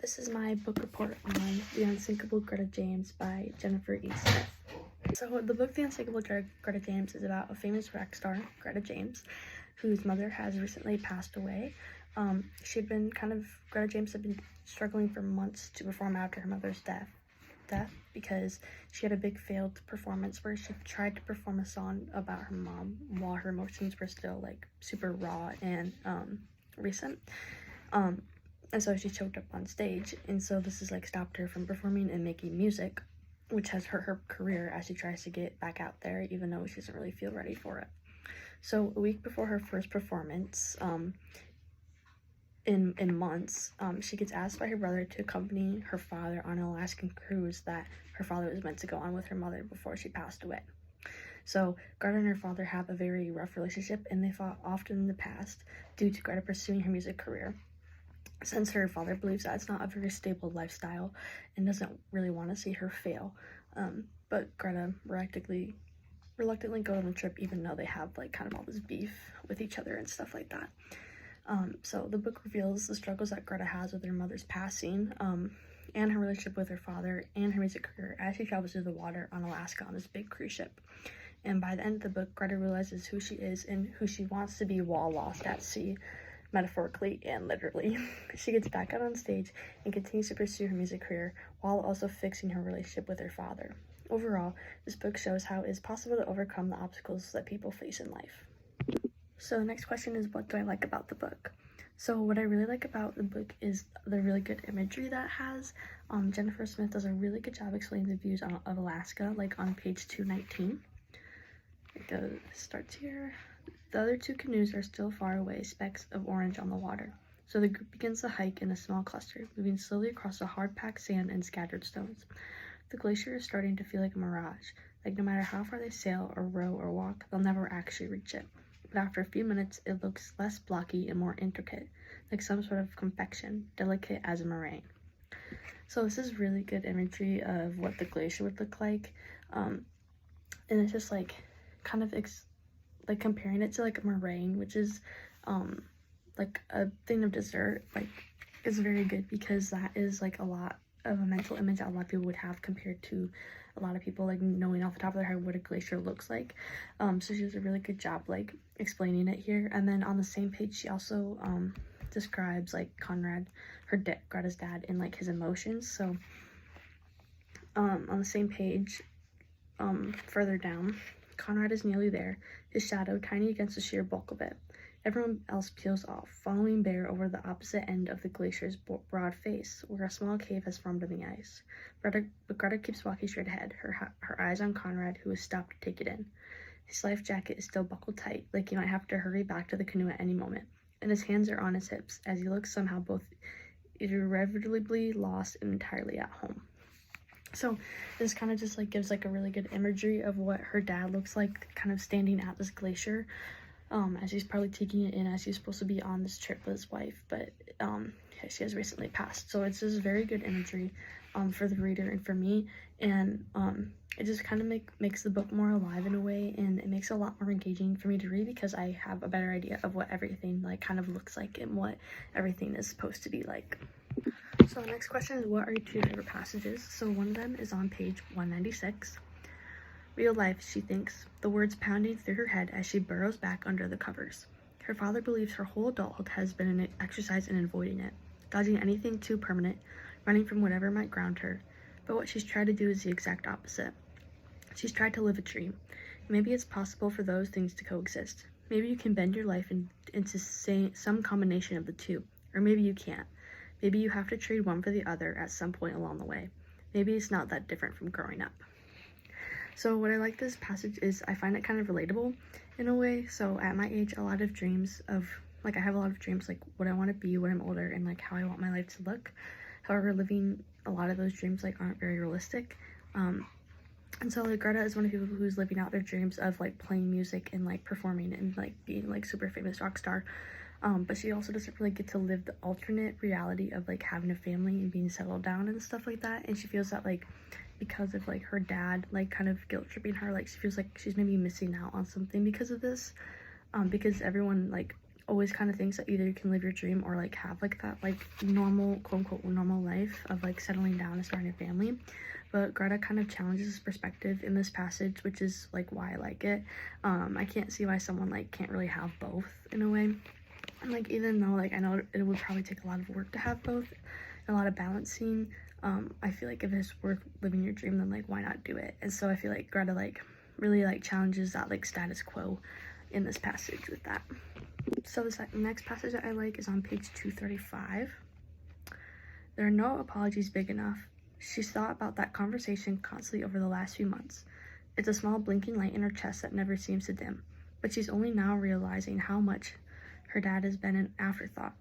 This is my book report on The Unsinkable Greta James by Jennifer E. Smith. So the book The Unsinkable Greta James is about a famous rock star, Greta James, whose mother has recently passed away. Greta James had been struggling for months to perform after her mother's death because she had a big failed performance where she tried to perform a song about her mom while her emotions were still like super raw and recent. And so she choked up on stage, and so this has like stopped her from performing and making music, which has hurt her career as she tries to get back out there, even though she doesn't really feel ready for it. So a week before her first performance, in months, she gets asked by her brother to accompany her father on an Alaskan cruise that her father was meant to go on with her mother before she passed away. So Greta and her father have a very rough relationship, and they fought often in the past due to Greta pursuing her music career, since her father believes that it's not a very stable lifestyle and doesn't really want to see her fail. But Greta reluctantly go on the trip, even though they have like kind of all this beef with each other and stuff like that. So the book reveals the struggles that Greta has with her mother's passing, and her relationship with her father and her music career as she travels through the water on Alaska on this big cruise ship. And by the end of the book, Greta realizes who she is and who she wants to be while lost at sea, metaphorically and literally. She gets back out on stage and continues to pursue her music career while also fixing her relationship with her father. Overall, this book shows how it is possible to overcome the obstacles that people face in life. So the next question is, what do I like about the book? So what I really like about the book is the really good imagery that it has. Jennifer Smith does a really good job explaining the views of Alaska, like on page 219. It starts here. The other two canoes are still far away, specks of orange on the water. So the group begins the hike in a small cluster, moving slowly across the hard-packed sand and scattered stones. The glacier is starting to feel like a mirage, like no matter how far they sail or row or walk, they'll never actually reach it. But after a few minutes, it looks less blocky and more intricate, like some sort of confection, delicate as a meringue. So this is really good imagery of what the glacier would look like, and it's just like kind of like comparing it to like a meringue, which is like a thing of dessert, like is very good because that is like a lot of a mental image that a lot of people would have compared to a lot of people like knowing off the top of their head what a glacier looks like. So she does a really good job like explaining it here. And then on the same page, she also describes like Conrad, Greta's dad, and like his emotions. So on the same page, further down, Conrad is nearly there, his shadow tiny against the sheer bulk of it. Everyone else peels off, following Bear over the opposite end of the glacier's broad face, where a small cave has formed in the ice. But Greta keeps walking straight ahead, her eyes on Conrad, who has stopped to take it in. His life jacket is still buckled tight, like he might have to hurry back to the canoe at any moment, and his hands are on his hips, as he looks somehow both irretrievably lost and entirely at home. So this kind of just like gives like a really good imagery of what her dad looks like, kind of standing at this glacier, as he's probably taking it in as he's supposed to be on this trip with his wife, but she has recently passed. So it's just very good imagery for the reader and for me, and it just kind of makes the book more alive in a way, and it makes it a lot more engaging for me to read because I have a better idea of what everything like kind of looks like and what everything is supposed to be like. So the next question is, what are your two favorite passages? So one of them is on page 196. Real life, she thinks, the words pounding through her head as she burrows back under the covers. Her father believes her whole adulthood has been an exercise in avoiding it, dodging anything too permanent, running from whatever might ground her. But what she's tried to do is the exact opposite. She's tried to live a dream. Maybe it's possible for those things to coexist. Maybe you can bend your life into some combination of the two, or maybe you can't. Maybe you have to trade one for the other at some point along the way. Maybe it's not that different from growing up. So what I like this passage is I find it kind of relatable in a way. So at my age, I have a lot of dreams like what I want to be when I'm older and like how I want my life to look. However, living a lot of those dreams like aren't very realistic. And so like Greta is one of the people who's living out their dreams of like playing music and like performing and like being like super famous rock star. But she also doesn't really get to live the alternate reality of like having a family and being settled down and stuff like that. And she feels that like because of like her dad like kind of guilt tripping her, like she feels like she's maybe missing out on something because of this, because everyone like always kind of thinks that either you can live your dream or like have like that like normal, quote unquote, normal life of like settling down and starting a family. But Greta kind of challenges his perspective in this passage, which is like why I like it. I can't see why someone like can't really have both in a way. And like, even though like I know it would probably take a lot of work to have both, a lot of balancing, I feel like if it's worth living your dream, then like why not do it? And so I feel like Greta like really like challenges that like status quo in this passage with that. So the next passage that I like is on page 235. There are no apologies big enough. She's thought about that conversation constantly over the last few months. It's a small blinking light in her chest that never seems to dim, but she's only now realizing how much her dad has been an afterthought.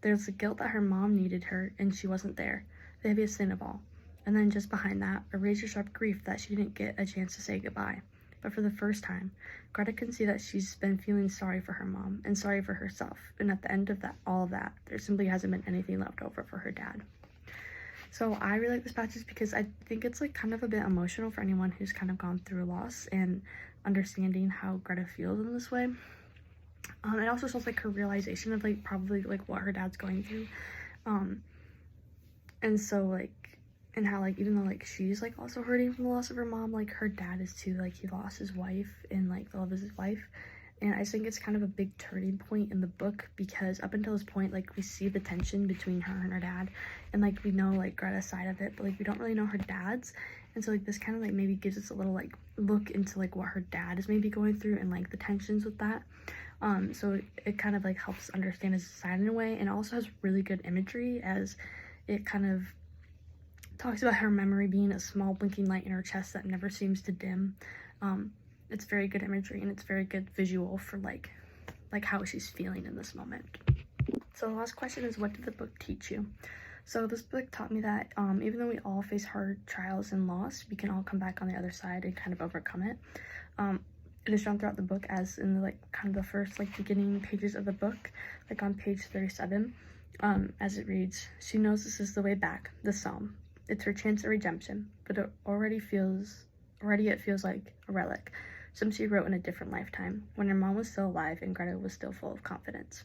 There's the guilt that her mom needed her and she wasn't there, the heaviest sin of all. And then just behind that, a razor-sharp grief that she didn't get a chance to say goodbye. But for the first time, Greta can see that she's been feeling sorry for her mom and sorry for herself. And at the end of all of that, there simply hasn't been anything left over for her dad. So I really like this passage because I think it's like kind of a bit emotional for anyone who's kind of gone through a loss and understanding how Greta feels in this way. It also shows like her realization of like probably like what her dad's going through. And so like, and how like even though like she's like also hurting from the loss of her mom, like her dad is too. Like he lost his wife and like the love of his wife. And I think it's kind of a big turning point in the book because up until this point, like we see the tension between her and her dad, and like we know like Greta's side of it, but like we don't really know her dad's. And so like this kind of like maybe gives us a little like look into like what her dad is maybe going through and like the tensions with that. So it kind of like helps understand his side in a way, and also has really good imagery as it kind of talks about her memory being a small blinking light in her chest that never seems to dim. It's very good imagery and it's very good visual for like how she's feeling in this moment. So the last question is, what did the book teach you? So this book taught me that even though we all face hard trials and loss, we can all come back on the other side and kind of overcome it. It is shown throughout the book, as in the, like kind of the first like beginning pages of the book, like on page 37, as it reads, "She knows this is the way back, the psalm. It's her chance at redemption, but already it feels like a relic. Some she wrote in a different lifetime, when her mom was still alive and Greta was still full of confidence."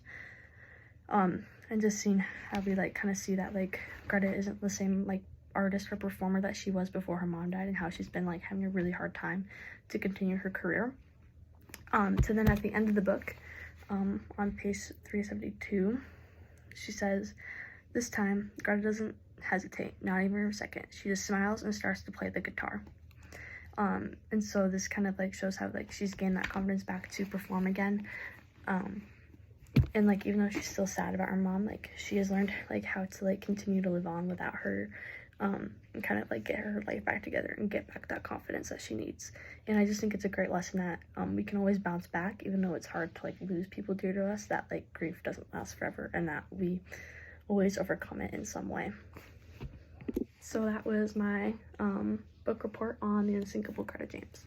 And just seeing how we like kind of see that like Greta isn't the same like artist or performer that she was before her mom died, and how she's been like having a really hard time to continue her career. So then at the end of the book, on page 372, she says, "This time, Greta doesn't hesitate, not even a second. She just smiles and starts to play the guitar." And so this kind of like shows how like she's gained that confidence back to perform again. And like even though she's still sad about her mom, like she has learned like how to like continue to live on without her, and kind of like get her life back together and get back that confidence that she needs. And I just think it's a great lesson that we can always bounce back, even though it's hard to like lose people dear to us, that like grief doesn't last forever and that we always overcome it in some way. So that was my book report on the Unsinkable Greta James.